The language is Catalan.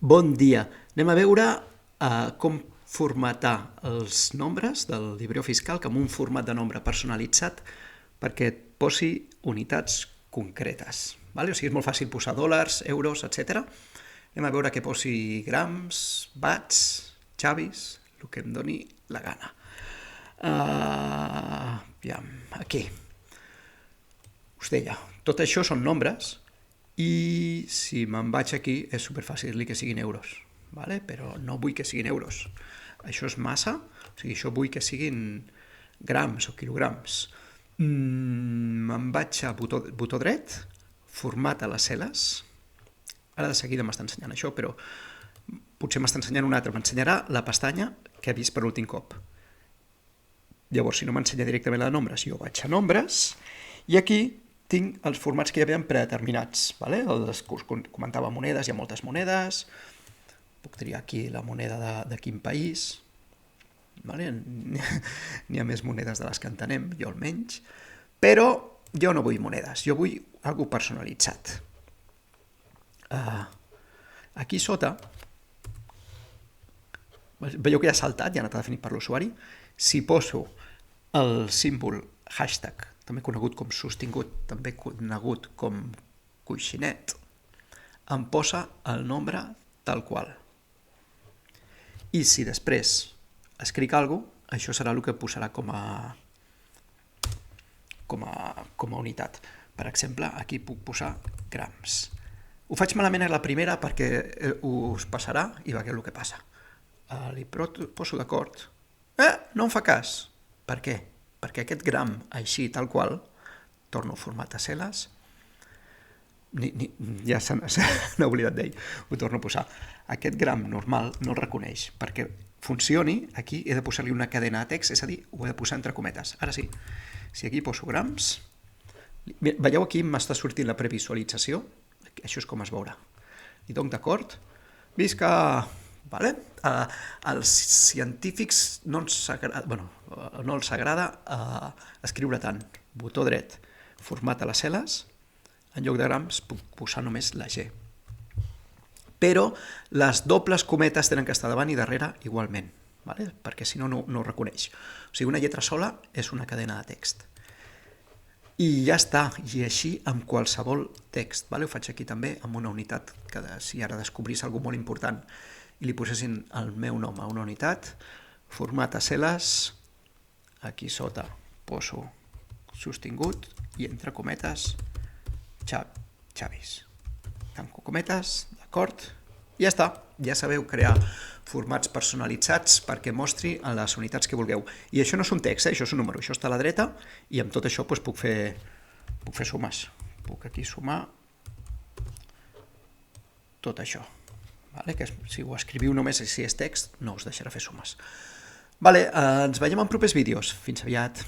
Bon dia. Anem a veure com formatar els nombres del llibreu fiscal com un format de nombre personalitzat perquè et posi unitats concretes. Vale? O sigui, és molt fàcil posar dòlars, euros, etc. Anem a veure que posi grams, watts, xavis, el que em doni la gana. Aquí. Us deia, tot això són nombres i si me'n vaig aquí és superfàcil dir que siguin euros, vale? Però no vull que siguin euros. Això és massa, o sigui, això vull que siguin grams o quilograms. Me'n vaig a botó dret, format a les cel·les. Ara de seguida m'està ensenyant això, però potser m'està ensenyant un altre. M'ensenyarà la pestanya que he vist per l'últim cop. Llavors, si no m'ensenya directament la de nombres, jo vaig a nombres i aquí tinc els formats que ja havien predeterminats. Vale? Els que us comentava monedes, hi ha moltes monedes. Puc triar aquí la moneda de quin país. Vale? N'hi ha més monedes de les que entenem, jo almenys. Però jo no vull monedes, jo vull alguna personalitzat. Aquí sota, veieu que ja ha saltat, ja ha anat definit per l'usuari. Si poso el símbol hashtag, també conegut com sostingut, també conegut com coixinet, em posa el nombre tal qual. I si després escric alguna cosa, això serà el que posarà com a unitat. Per exemple, aquí puc posar grams. Ho faig malament a la primera perquè us passarà i veieu el que passa. Li poso d'acord. No em fa cas. Per què? Perquè aquest gram, així, tal qual, torno a format a cel·les, ja s'ha oblidat d'ell, ho torno a posar. Aquest gram normal no el reconeix, perquè funcioni, aquí he de posar-li una cadena de text, és a dir, ho he de posar entre cometes. Ara sí, si aquí poso grams, veieu aquí m'està sortint la previsualització, això és com es veurà. Li dono d'acord, visca... Vale? Als científics no els agrada escriure tant. Botó dret, format a les cel·les, en lloc de grams puc posar només la G. Però les dobles cometes tenen que estar davant i darrere igualment, vale? Perquè si no, no ho reconeix. O sigui, una lletra sola és una cadena de text. I ja està, i així amb qualsevol text. Vale? Ho faig aquí també amb una unitat, que si ara descobrís alguna molt important i li posessin el meu nom a una unitat, format a cel·les, aquí sota poso sostingut i entre cometes xavis. Tanco cometes, d'acord? I ja està, ja sabeu crear formats personalitzats perquè mostri en les unitats que vulgueu. I això no és un text, això és un número, això està a la dreta i amb tot això doncs, puc fer sumes. Puc aquí sumar tot això. Vale? Que si ho escriviu només si és text, no us deixarà fer sumes. Vale, ens veiem en propers vídeos. Fins aviat.